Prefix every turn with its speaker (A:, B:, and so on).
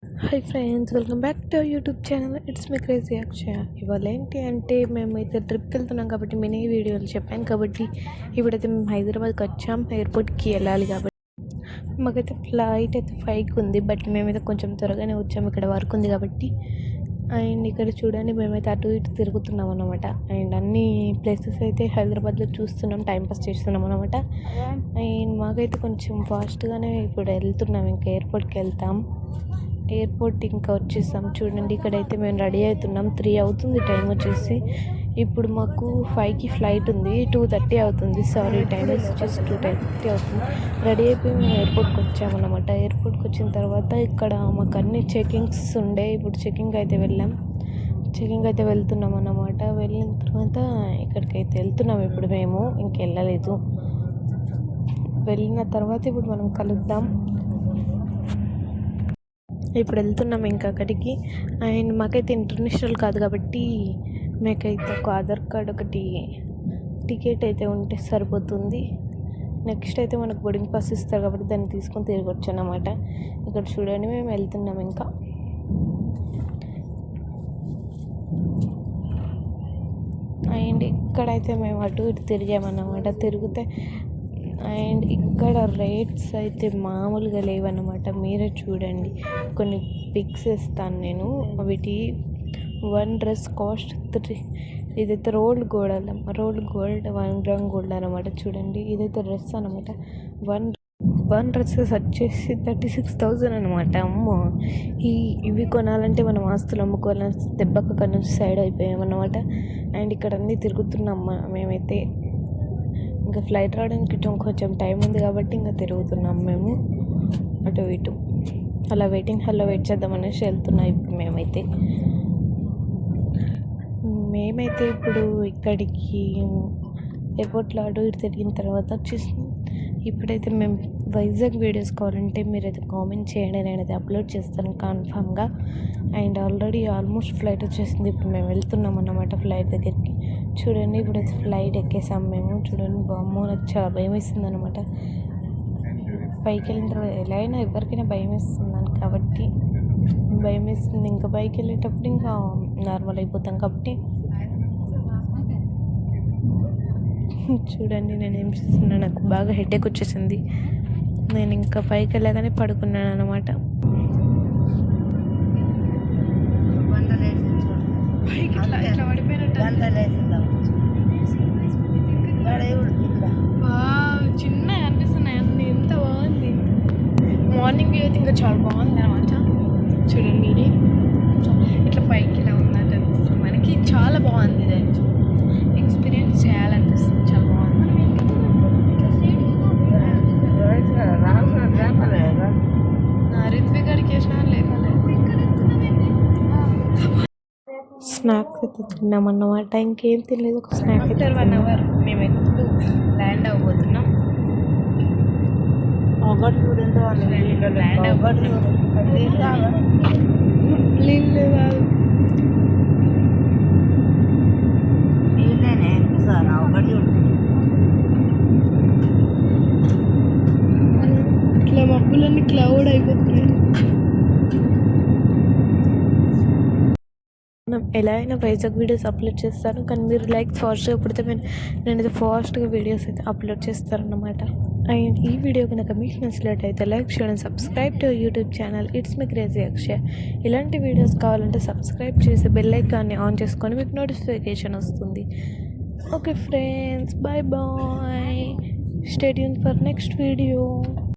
A: Hi friends, welcome back to YouTube channel. It's me crazy Akshaya. ఇవాళ ఏంటి అంటే మేమైతే ట్రిప్కి వెళ్తున్నాం కాబట్టి మినీ వీడియోలు చెప్పాను కాబట్టి ఇప్పుడైతే మేము హైదరాబాద్కి వచ్చాం. ఎయిర్పోర్ట్కి వెళ్ళాలి కాబట్టి మాకైతే ఫ్లైట్ అయితే 5కి ఉంది. బట్ మేమైతే కొంచెం త్వరగానే వచ్చాము, ఇక్కడ వర్క్ ఉంది కాబట్టి. అండ్ ఇక్కడ చూడండి, మేమైతే అటు ఇటు తిరుగుతున్నాం అన్నమాట. అండ్ అన్ని ప్లేసెస్ అయితే హైదరాబాద్లో చూస్తున్నాం, టైంపాస్ చేస్తున్నాం అన్నమాట. అండ్ మాకైతే కొంచెం ఫాస్ట్గానే ఇప్పుడు వెళ్తున్నాం, ఇంకా ఎయిర్పోర్ట్కి వెళ్తాం. ఎయిర్పోర్ట్ ఇంకా వచ్చేసాం. చూడండి, ఇక్కడైతే మేము రెడీ అవుతున్నాం. 3 అవుతుంది టైం వచ్చేసి. ఇప్పుడు మాకు 5కి ఫ్లైట్ ఉంది, 2:30 అవుతుంది. సారీ, టైం వచ్చేసి 2:30 అవుతుంది. రెడీ అయిపోయి మేము ఎయిర్పోర్ట్కి వచ్చామన్నమాట. ఎయిర్పోర్ట్కి వచ్చిన తర్వాత ఇక్కడ మాకు అన్ని చెకింగ్స్ ఉండే. ఇప్పుడు చెకింగ్ అయితే వెళ్తున్నాం అన్నమాట. వెళ్ళిన తర్వాత ఇక్కడికైతే వెళ్తున్నాం. ఇప్పుడు మేము ఇంకెళ్ళలేదు. వెళ్ళిన తర్వాత ఇప్పుడు మనం కలుద్దాం. ఇప్పుడు వెళ్తున్నాం ఇంకా అక్కడికి. అండ్ మాకైతే ఇంటర్నేషనల్ కాదు కాబట్టి మాకైతే ఒక ఆధార్ కార్డ్, ఒకటి టికెట్ అయితే ఉంటే సరిపోతుంది. నెక్స్ట్ అయితే మనకు బోర్డింగ్ పాస్ ఇస్తారు కాబట్టి దాన్ని తీసుకొని తిరిగి వచ్చానమాట. ఇక్కడ చూడండి, మేము వెళ్తున్నాం ఇంకా. అండ్ ఇక్కడైతే మేము అటు ఇటు తిరిగామన్నమాట. తిరిగితే అండ్ ఇక్కడ రేట్స్ అయితే మామూలుగా లేవన్నమాట. మీరే చూడండి, కొన్ని పిక్స్ ఇస్తాను నేను. వీటి 1 డ్రెస్ కాస్ట్ 3. ఇదైతే రోల్డ్ గోల్డ్ 1 గ్రామ్ గోల్డ్ అనమాట. చూడండి, ఇదైతే డ్రెస్ అనమాట. వన్ డ్రెస్సెస్ వచ్చేసి 36,000 అనమాట. అమ్మో, ఇవి కొనాలంటే మనం ఆస్తులు అమ్ముకోవాలని దెబ్బకు అక్కడ నుంచి సైడ్ అయిపోయామన్నమాట. అండ్ ఇక్కడ అన్నీ తిరుగుతున్నాం మేమైతే. ఇంకా ఫ్లైట్ రావడానికి కొంచెం టైం ఉంది కాబట్టి ఇంకా తిరుగుతున్నాం మేము అటు ఇటు. అలా వెయిటింగ్ హాల్లో వెయిట్ చేద్దామనేసి వెళ్తున్నాం ఇప్పుడు మేమైతే ఇప్పుడు ఇక్కడికి ఎయిర్పోర్ట్లో అటు ఇటు తిరిగిన తర్వాత వచ్చేసి ఇప్పుడైతే మేము వైజాగ్ వీడియోస్ కావాలంటే మీరైతే కామెంట్ చేయండి, నేనైతే అప్లోడ్ చేస్తాను కన్ఫామ్గా. అండ్ ఆల్మోస్ట్ ఫ్లైట్ వచ్చేసింది. ఇప్పుడు మేము వెళ్తున్నాం అన్నమాట ఫ్లైట్ దగ్గరికి. చూడండి, ఇప్పుడైతే ఫ్లైట్ ఎక్కేసాం మేము. చూడండి, బామ్మో, నాకు చాలా భయం వేస్తుంది అనమాట. పైకి వెళ్ళిన తర్వాత ఎలా అయినా ఎవరికైనా భయం వేస్తుంది కాబట్టి భయం వేస్తుంది. ఇంకా పైకి వెళ్ళేటప్పుడు ఇంకా నార్మల్ అయిపోతాం కాబట్టి. చూడండి, నేను ఏం చేస్తున్నా, నాకు బాగా హెడేక్ వచ్చేసింది. నేను ఇంకా పైకి వెళ్ళగానే పడుకున్నాను అనమాట. చిన్నగా అనిపిస్తున్నాయి అన్నీ, ఎంత బాగుంది. మార్నింగ్ వ్యూ అయితే ఇంకా చాలా బాగుంది అనమాట. చూడండి, ఇది ఇట్లా పైకి ఇలా ఉన్నట్టు అనిపిస్తుంది మనకి. చాలా బాగుంది, ఇది ఎక్స్పీరియన్స్ చేయాలనిపిస్తుంది. చాలా బాగుంది. రిత్విక్ గారికి వేసిన లేకపోలేదు. స్నాక్స్ అయితే తిన్నామన్నమాట. ఇంకేం తినలేదు, ఒక స్నాక్ అయితే 1 అవర్ మేమైతే ల్యాండ్ అవ్వబోతున్నాం. నీళ్ళు కాదు, ఇట్లా మబ్బులన్నీ క్లౌడ్ అయిపోతున్నాయి. ఎలా అయినా వైజాగ్ వీడియోస్ అప్లోడ్ చేస్తాను, కానీ మీరు లైక్ ఫాస్ట్గా పడితే నేనైతే ఫాస్ట్గా వీడియోస్ అయితే అప్లోడ్ చేస్తానన్నమాట. అండ్ ఈ వీడియో కనుక మీకు నచ్చినట్లయితే లైక్ చేయడం, subscribe to YouTube channel it's me crazy Akshaya. ఇలాంటి వీడియోస్ కావాలంటే సబ్స్క్రైబ్ చేసి బెల్ ఐకాన్ని ఆన్ చేసుకొని మీకు నోటిఫికేషన్ వస్తుంది. Okay friends, bye. Stay tuned for next video.